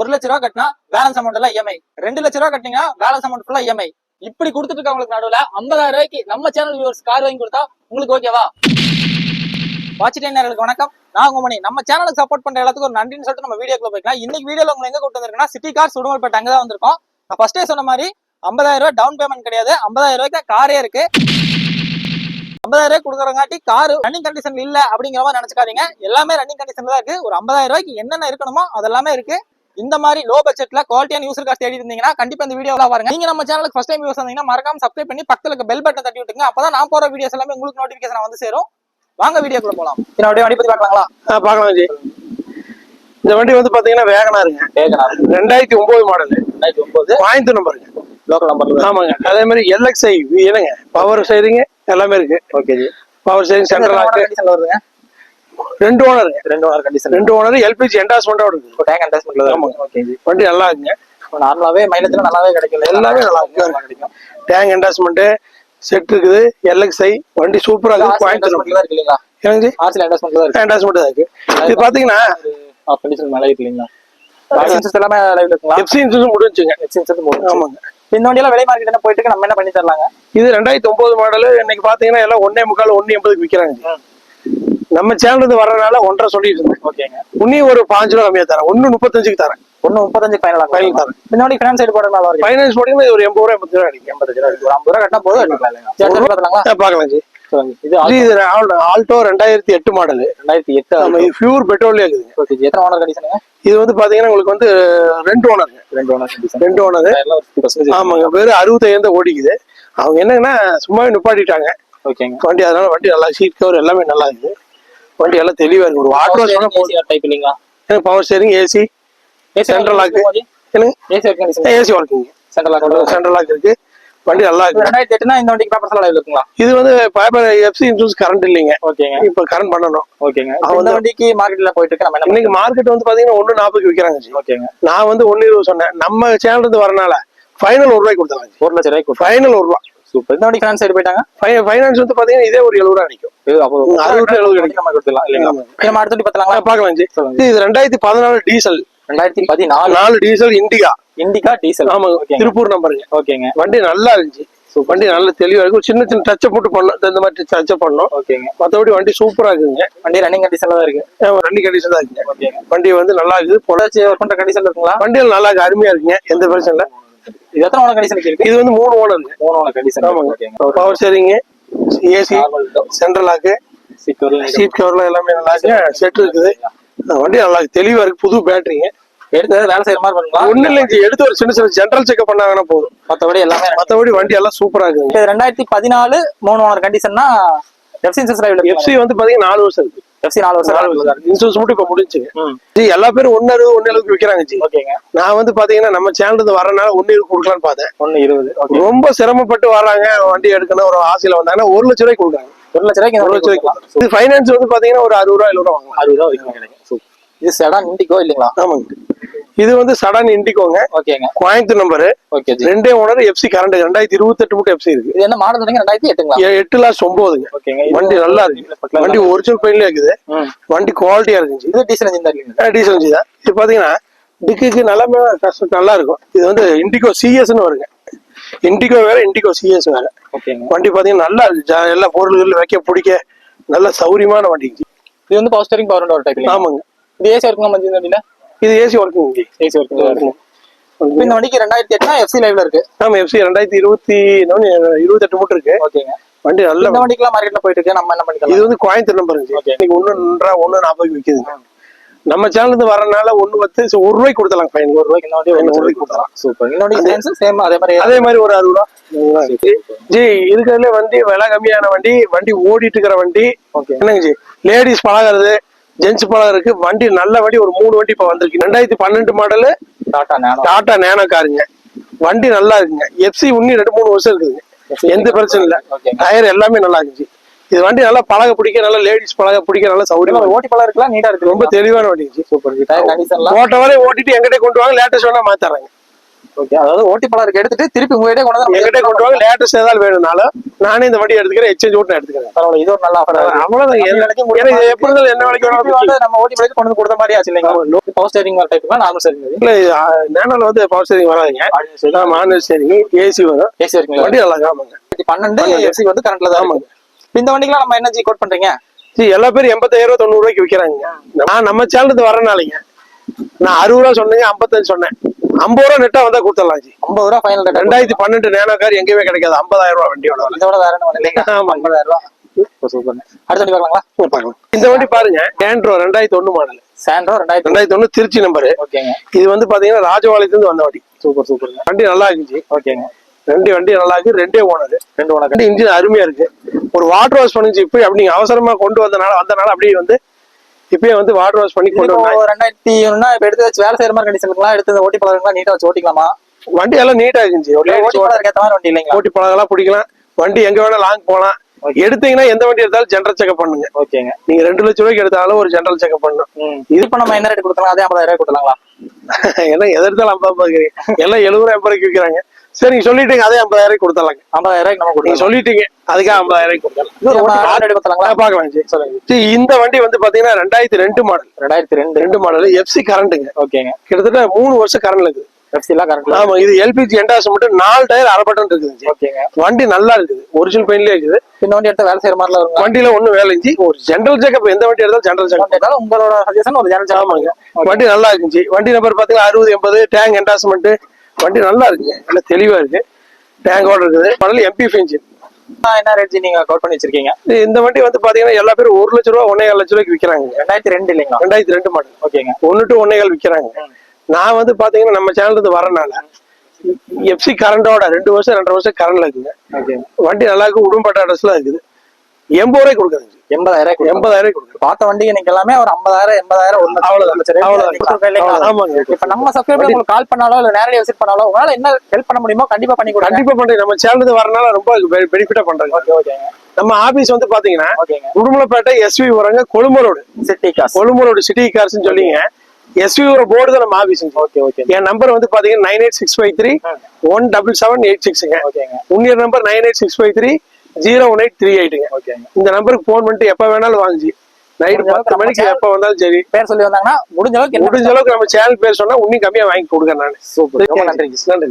1 லட்ச ரூபா கட்டினா பேலன்ஸ் அமௌண்ட் எல்லாம் இஎம்ஐ, 2 லட்ச ரூபா கட்டினீங்கன்னா பேலன்ஸ் அமௌண்ட் ஃபுல்லா இஎம்ஐ. இப்படி கொடுத்துட்டு இருக்கவங்களுக்கு நடுவுல 50,000 ரூபாய்க்கு நம்ம சேனல் வியூவர்ஸ் கார் வாங்கி கொடுத்தா உங்களுக்கு ஓகேவா? வாட்சிட்டேனர்களுக்கு வணக்கம், நான் உங்க மணி. நம்ம சேனலுக்கு சப்போர்ட் பண்ற எல்லாத்துக்கும் ஒரு நன்றின்னு சொல்லிட்டு நம்ம வீடியோக்குள்ள போய்க்கலாம். இன்னைக்கு வீடியோல உங்களை எங்க கூட்டு வந்திருக்கேன்னா சிட்டி கார்ஸ் உடுமல்பேட்டை அங்கதான் வந்திருக்கோம். நான் ஃபர்ஸ்டே சொன்ன மாதிரி 50,000 ரூபாய் டவுன் பேமெண்ட் கிடையாது, 50,000 ரூபாய்க்கு காரே இருக்கு. 50,000 ரூபாய் கொடுக்குறங்காட்டி கார் ரன்னிங் கண்டிஷன் இல்ல அப்படிங்கிற மாதிரி நினைச்சுக்காதீங்க. எல்லாமே ரன்னிங் கண்டிஷன்ல தான் இருக்கு. ஒரு 50,000 ரூபாய்க்கு என்னென்ன இருக்கணுமோ அதெல்லாமே இருக்கு. இந்த மாதிரி லோ பட்ஜெட்ல குவாலிட்டியான யூசர் கார் தேடி இருந்தீங்கன்னா கண்டிப்பா இந்த வீடியோல பாருங்க. நீங்க நம்ம சேனலுக்கு ஃபர்ஸ்ட் டைம் யூஸ் வந்தீங்கன்னா மறக்காம சப்ஸ்கிரைப் பண்ணி பக்கத்துல இருக்க பெல் பட்டன் தட்டி விட்டுங்க. அப்பதான் நான் போற வீடியோஸ் எல்லாமே உங்களுக்கு நோட்டிபிகேஷன் வந்து சேரும். வாங்க வீடியோக்குள்ள போலாம். என்னோட வண்டி பத்தி பார்க்கலாங்களா? பார்க்கலாம் ஜி. இந்த வண்டி வந்து பாத்தீங்கன்னா வேகனாருங்க. 2009 மாடல், 2009 கோயம்புத்தூர் நம்பருங்க, லோக்கல் நம்பர். ஆமாங்க. அதே மாதிரி LXi என்னங்க பவர் ஸ்டீரிங் எல்லாமே இருக்கு. Okay ji. Power steering central lock வருதுங்க. 2 ஓனருங்க. 2 ஓனர் கண்டிஷன். 2 ஓனர் LPG என்டாஸ்மெண்டோட இருக்கு. டேங்க் என்டாஸ்மெண்ட்ல தான். ஓகே ஜி. வண்டி நல்லா இருக்குங்க. நார்மலாவே மைலேஜ்ல நல்லாவே கிடைக்கும். எல்லாமே நல்லா கிடைக்கும். டேங்க் என்டாஸ்மெண்ட் செட் இருக்குது. LXi வண்டி சூப்பரா இருக்கு. கோயம்புத்தூர் நம்பர் இருக்கு இல்லீங்களா? என்னங்க ஜி? ஆர்சில என்டாஸ்மெண்ட் தான் இருக்கு. என்டாஸ்மெண்ட் தான் இருக்கு. இது பாத்தீங்கன்னா கண்டிஷன் நல்லா இருக்கு இல்லீங்களா? லைசென்ஸ் எல்லாமே லைவ்ல இருக்குங்களா? FC இன்சூரன்ஸ் முடிஞ்சுங்க. FC இன்சூரன்ஸ் முடிஞ்சு. ஆமாங்க. இந்த வண்டியில விலை மார்க்கெட் என்ன போயிட்டு இருக்கு, நம்ம என்ன பண்ணி தரலாங்க? இது 2009 மாடல். இன்னைக்கு பாத்தீங்கன்னா எல்லாம் 1.25 1.80 விக்கிறாங்க. நம்ம சேனல் வரனால 1.5 சொல்லிட்டு இருந்தேன். ஓகேங்க. இன்னும் ஒரு 5 ரூபா கம்மியா தரேன். 1.35 தரேன். 1.35 ஃபைனல் தரேன். இந்த வண்டி ஃபைனான்ஸ் சைடு போறதுனால வரும். ஃபைனான்ஸ் போட்டீங்கன்னா ஒரு 80 ரூபா 80 ரூபா கிடைக்கும். 80 ரூபா ஒரு 50 ரூபா கட்டினா போதும் எடுத்துக்கலாம். பார்க்கலாம் ஜி. இது ஆல்டோ 2008 மாடல். 2008. இது பியூர் பெட்ரோல்ல இருக்குதுங்க. ஓகே. எத்தனை ஓனர் கண்டிஷனுங்க? இது வந்து பாத்தீங்கன்னா உங்களுக்கு வந்து 2 ஓனருங்க. 2 ஓனர். ஆமாங்க. வெறும் 65 ஓடிக்குது. அவங்க என்னங்கன்னா சும்மாவே நிப்பாட்டிட்டாங்க. ஓகேங்க. வண்டி அதனால வண்டி நல்லா சீட் கவர் எல்லாமே நல்லா இருக்கு. வண்டி எல்லாம் தெளிவா இருக்கு. ஒரு வாட்டர் டைப் இல்லீங்களா? Power steering, AC, central lock. AC working. Central lock இருக்கு. வண்டி நல்லா இருக்கு. 2008னா இந்த வண்டிக்கு பேப்பர்ஸ் எல்லாம் இருக்குங்களா? இது வந்து பேப்பர் FC இன்சூரன்ஸ் கரண்ட் இல்லைங்க. ஓகேங்க. இப்ப கரண்ட் பண்ணணும். ஓகேங்க. இந்த வண்டிக்கு மார்க்கெட்ல போயிட்டு இருக்கு. நம்ம இன்னைக்கு மார்க்கெட் வந்து பாத்தீங்கன்னா 1.40 விக்கிறாங்க. ஓகேங்க. நான் வந்து 1.20 சொன்னேன். நம்ம சேனல் இருந்து வரனால ஃபைனல் 1 ரூபாய் கொடுத்தாங்க. 1 லட்ச ரூபாய்க்கு ஃபைனல் 1 ரூபா. சூப்பர். இந்த வண்டி ஃபைனான்ஸ் சைடு போயிட்டாங்க. ஃபைனான்ஸ் வந்து பாத்தீங்கன்னா இதே ஒரு 70 ரூபா கிடைக்கும். அப்போ 60 கிடைக்கும். நம்ம கொடுத்துடலாம் இல்லைங்களா? நம்ம அடுத்து வண்டி பார்த்தலாங்களா? பார்க்கலாம் ஜி. இது 2014 டீசல். 2014 diesel Indica diesel. ஆமாங்க. திருப்பூர் நம்பருங்க. ஓகேங்க. வண்டி நல்லா இருந்துச்சு. வண்டி நல்ல தெளிவா இருக்கு. சின்ன சின்ன டச் போட்டு பண்ணணும். இந்த மாதிரி டச் பண்ணணும். ஓகேங்க. மத்தபடி வண்டி சூப்பரா இருக்குங்க. வண்டி ரன்னிங் கண்டிஷன்ல தான் இருக்கு. ரன்னிங் கண்டிஷன் தான் இருக்குங்க. ஓகேங்க. வண்டி வந்து நல்லா இருக்குது. பொலாச்சி ஒர்க் பண்ற கண்டிஷன்ல இருக்குங்களா? வண்டிகள் நல்லா இருக்கு. அருமையா இருக்குங்க. எந்த பிரச்சனை இல்ல. இது எத்தனை ஓனர் கண்டிஷன் இருக்கு? இது வந்து 3 ஓனர். 3 owner condition. ஆமாங்க. Power steering, AC, central lock, seat கவர்ல எல்லாமே நல்லா இருக்கு. செட் இருக்குது. வண்டி நல்லா இருக்கு. தெளிவா இருக்கு. புது பேட்டரிங்க. எடுத்து வேலை செய்யற மாதிரி பண்ணுங்களா? ஒண்ணு இல்லைங்க. எடுத்து ஒரு சின்ன சின்ன ஜெனரல் செக்அப் பண்ணாங்கன்னா போதும். மத்தபடி வண்டி எல்லாம் சூப்பரா இருக்குங்க. 2014 3 ஓனர் கண்டிஷன்னா FC இன்சூரன்ஸ் லைவ்ல இருக்கு. FC வந்து பாத்தீங்கன்னா 4 வருஷம் இருக்கு. FC 4 வருஷம் இன்சூரன்ஸ் மட்டும் இப்ப முடிஞ்சுங்க. எல்லா பேரும் 1.60 1.70 விக்கிறாங்க ஜி. ஓகேங்க. நான் வந்து பாத்தீங்கன்னா நம்ம சேனல் இருந்து வரனால 1.20 கொடுக்கலாம்னு பார்த்தேன். 1.20. ரொம்ப சிரமப்பட்டு வராங்க. வண்டி எடுக்கணும் ஒரு ஆசையில வந்தாங்கன்னா 1 லட்ச ரூபாய்க்கு கொடுக்குறாங்க. 1 லட்ச ரூபாய்க்கு 1 லட்ச ரூபாய்க்கு. இது ஃபைனான்ஸ் வந்து பாத்தீங்கன்னா ஒரு 60 ரூபா 70 ரூபா வாங்கலாம். 60 ரூபா வரைக்கும் கிடைக்கும். இது செடான் இண்டிகோ இல்லீங்களா? ஆமாங்க. இது வந்து சடான் இண்டிகோங்க. ஓகேங்க. Coimbatore number. Okay G. 2 owner FC current 2028 மட்டும் FC இருக்கு. இது என்ன மாடல் சொன்னீங்க? 2008ங்களா? 8,09ங்க. ஓகேங்க. வண்டி நல்லா இருக்கு. வண்டி ஒரிஜினல் பெயின்ல இருக்குது. வண்டி குவாலிட்டியா இருக்கு. இது டீசல் இன்ஜின் தான் இல்லீங்களா? டீசல் இன்ஜின் தான். இது பாத்தீங்கன்னா டிக்குக்கு நல்லா இருக்கும். இது வந்து இண்டிகோ CS-ன்னு வருங்க. இண்டிகோ வேற, இண்டிகோ CS வேற. ஓகேங்க. வண்டி பாத்தீங்கன்னா நல்லா இருக்கு. எல்லா பொருள்கள் வைக்க பிடிக்க நல்ல சௌரியமான வண்டி. இது வந்து power steering power window type. ஆமாங்க. இது ஏசி ஒர்க்கிங் மஞ்சள் வண்டியில. இது ஏசி ஒர்க்கிங். AC working. இந்த வண்டிக்கு 2008னா FC லைவ்ல இருக்கு. ஆமா. FC 2028 மட்டும் இருக்கு. ஓகேங்க. வண்டி நல்ல. இந்த வண்டிக்குலாம் மார்க்கெட்ல போயிட்டு இருக்கு. நம்ம என்ன பண்ணிக்கலாம்? இது வந்து கோயம்புத்தூர் நம்பருங்க. இன்னைக்கு 1.40 விக்குதுங்க. நம்ம சேனல் இருந்து வரனால 1.10 1 ரூபாய்க்கு கொடுத்தலாம். ஃபைன் 1 ரூபாய்க்கு இந்த வண்டி 1 ரூபாய்க்கு கொடுத்தலாம். சூப்பர். இந்த வண்டி சேம் அதே மாதிரி ஒரு 60 ரூபா ஜி. இருக்கிறதுல வண்டி விலை கம்மியான வண்டி ஓடிட்டு இருக்கிற வண்டி. என்னங்க ஜி, லேடிஸ் பழகிறது, ஜென்ஸ் பழகிறதுக்கு வண்டி நல்ல வண்டி. ஒரு 3 வண்டி இப்ப வந்திருக்கு. 2012 மாடலு டாடா நேனோ காருங்க. வண்டி நல்லா இருக்குங்க. FC இன்னும் 2-3 வருஷம் இருக்குதுங்க. எந்த பிரச்சனை இல்ல. டயர் எல்லாமே நல்லா இருந்துச்சு. இது வண்டி நல்லா பழக பிடிக்க, நல்லா லேடிஸ் பழக பிடிக்க நல்ல சௌரியமா ஓட்டி பழக இருக்கலாம். நீட்டா இருக்கு. ரொம்ப தெளிவான வண்டி. சூப்பர். ஓட்ட வரை ஓட்டிட்டு எங்கிட்ட கொண்டு வாங்க. லேட்டஸ்ட் வேணா மாத்தறாங்க. ஓகே, அதாவது ஓட்டி பலருக்கு எடுத்துட்டு திருப்பி உங்ககிட்ட கொண்டு வந்து எங்கிட்ட கொண்டு வாங்க. லேட்டஸ்ட் ஏதாவது வேணும்னாலும் நானே இந்த வண்டி எடுத்துக்கிறேன், எக்ஸ்சேஞ்ச் ஓட்டு எடுத்துக்கிறேன். பரவாயில்ல, இது ஒரு நல்ல ஆஃபர். அவ்வளவுதான். எனக்கு எப்படி இருந்தாலும் என்ன வேலைக்கு வேணாலும் நம்ம ஓட்டி பலருக்கு கொண்டு வந்து கொடுத்த மாதிரி ஆச்சு இல்லைங்களா? பவர் ஸ்டேரிங் வர டைப் நார்மல் ஸ்டேரிங். இல்ல நேனோல வந்து பவர் ஸ்டேரிங் வராதுங்க, மானுவல் ஸ்டேரிங், ஏசி வரும். ஏசி இருக்குங்களா? வண்டி நல்லா ஆமாங்க. 12 எஃப்சி வந்து கரண்ட்ல தான். ஆமாங்க. இந்த வண்டிக்குலாம் நம்ம என்ன கோட் பண்றீங்க? எல்லா பேரும் 85,000 90 ரூபாய்க்கு விற்கிறாங்க. நான் நம்ம சேனலுக்கு வரனாலங்க நான் 60 ரூபா சொன்னீங்க, 55 சொன்னேன். 50 ரூபா நெட்டா வந்தா கொடுத்துடலாம் ஜி. 50 ரூபா ஃபைனல் ரேட். 2012 நேனோ கார் எங்கேயுமே கிடைக்காது. 50,000 ரூபா வண்டியோட. இதோட வேற என்ன இல்லைங்க? ஆமா, 50,000 ரூபா. சூப்பர். அடுத்த வண்டி பார்க்கலாங்களா? பார்க்கலாம். இந்த வண்டி பாருங்க, சாண்ட்ரோ 2001 மாடல். சாண்ட்ரோ 2001 திருச்சி நம்பர். ஓகேங்க. இது வந்து பாத்தீங்கன்னா ராஜபாளையத்துல இருந்து வந்த வண்டி. Super super. வண்டி நல்லா இருந்துச்சு. ஓகேங்க. வண்டி நல்லா இருக்கு. ரெண்டே ஓனர். இன்ஜின் அருமையா இருக்கு. ஒரு வாட்டர் வாஷ் பண்ணிச்சு. இப்ப அப்படி நீங்க அவசரமா கொண்டு வந்தனால அப்படியே வந்து இப்பயே வந்து வாட்டர் வாஷ் பண்ணி கொண்டு வந்தாங்க. 2001 இப்ப எடுத்து வச்சு வேலை செய்யற மாதிரி கண்டிஷன்லாம் எடுத்து ஓட்டி பழகலாம், நீட்டா வச்சு ஓட்டிக்கலாமா? வண்டி எல்லாம் நீட்டா இருந்துச்சு. ஓட்டி பழகிறதுக்கு ஏத்த மாதிரி வண்டி இல்லைங்களா? ஓட்டி பழகலாம், பிடிக்கலாம். வண்டி எங்க வேணா லாங் போலாம். எடுத்தீங்கன்னா எந்த வண்டி எடுத்தாலும் ஜெனரல் செக்அப் பண்ணுங்க. ஓகேங்க. நீங்க 2 லட்சம் ரூபாய்க்கு எடுத்தாலும் ஒரு ஜெனரல் செக்அப் பண்ணணும். இது இப்ப நம்ம என்ன ரேட் கொடுக்கலாம்? அதே 50,000 ரூபாய் கொடுக்கலாங்களா? ஏன்னா எதை எடுத்தாலும் 50 எல்லாம் 70 80 ரூபாய்க்கு விற்கிறாங்க. சரி, நீங்க சொல்லிட்டீங்க, அதே 50,000 ரூபாய்க்கு கொடுத்தலாங்க. 50,000 ரூபாய்க்கு நம்ம கொடுக்கலாம். சொல்லிட்டீங்க, அதுக்காக 50,000 ரூபாய்க்கு கொடுக்கலாம். பாக்கலாம். இந்த வண்டி வந்து பாத்தீங்கன்னா 2002 மாடல். 2002 model FC கரண்ட்டுங்க. ஓகேங்க. கிட்டத்தட்ட 3 வருஷம் கரண்ட்ல இருக்குது. எஃப்சி எல்லாம் கரண்ட்ல. ஆமா, இது எல்பிஜி என்டாஸ் மட்டும் 4 டயர் அரை பட்டன் இருக்குது. ஓகேங்க. வண்டி நல்லா இருக்குது. ஒரிஜினல் பெயின்லயே இருக்குது. இந்த வண்டி எடுத்து வேலை செய்யற மாதிரி இருக்கும். வண்டியில ஒண்ணும் வேலை இருந்துச்சு. ஒரு ஜெனரல் செக்அப், எந்த வண்டி எடுத்தாலும் ஜெனரல் செக்அப். உங்களோட சஜஷன் ஒரு ஜெனரல் செக்அப் பண்ணுங்க. வண்டி நல்லா இருந்துச்சு. வண்டி நம்பர் பாத்தீங்கன்னா 60 80. Tank endorsement. வண்டி நல்லா இருக்குங்க, நல்லா தெளிவா இருக்கு. டேங்கோட இருக்குது. Model MBF engine. என்ன ரேட் நீங்க கோட் பண்ணி வச்சிருக்கீங்க? இந்த வண்டி வந்து பாத்தீங்கன்னா எல்லா பேரும் 1 லட்சம் ரூபா 1.5 லட்சம் ரூபாய்க்கு விற்கிறாங்க. 2002 இல்லைங்களா? 2002 மாடல். ஓகேங்க. 1 to 1.5 விற்கிறாங்க. நான் வந்து பாத்தீங்கன்னா நம்ம சேனல் இருந்து வரனால எஃப்சி கரண்டோட 2 வருஷம் 2.5 வருஷம் கரண்ட்ல இருக்குங்க. வண்டி நல்லா இருக்கு. உடும்பட்ட அட்ரஸ்ல இருக்குது. 80 ரூபாய்க்கு கொடுக்குறேன். 80,000 கொடுக்குறேன். பார்த்த வண்டி இன்னைக்கு எல்லாமே ஒரு 50,000 80,000 ஆமாங்க. இப்ப நம்ம சப்ஸ்கிரைபர் உங்களுக்கு கால் பண்ணாலோ இல்ல நேரடியா விசிட் பண்ணாலோ உங்களால என்ன ஹெல்ப் பண்ண முடியுமோ கண்டிப்பா பண்ணி கொடுங்க. கண்டிப்பா பண்றேன். நம்ம சேனல் இருந்து வரனால ரொம்ப பெனிஃபிட்டா பண்றாங்க. ஓகேங்க. நம்ம ஆபீஸ் வந்து பாத்தீங்கன்னா உடுமலைப்பேட்டை எஸ்வி வராங்க, கொழும்பரோடு சிட்டி கார்ஸ். கொழும்பரோடு சிட்டி கார்ஸ் சொல்லிங்க. எஸ்வி போர்டு தான் நம்ம ஆபீஸ். என் நம்பர் வந்து பாத்தீங்கன்னா 9865317786ங்க. உன்னியர் நம்பர் 9865301838ங்க. இந்த நம்பருக்கு போன் பண்ணிட்டு எப்ப வேணாலும் வாங்கி நைட் 10 மணிக்கு எப்ப வந்தாலும் சரி பேர் சொல்லி வந்தாங்கன்னா முடிஞ்ச அளவுக்கு நம்ம சேனல் பேர் சொன்னா இன்னும் கம்மியா வாங்கி கொடுக்குறேன் நான். சூப்பர். ரொம்ப நன்றி. நன்றி.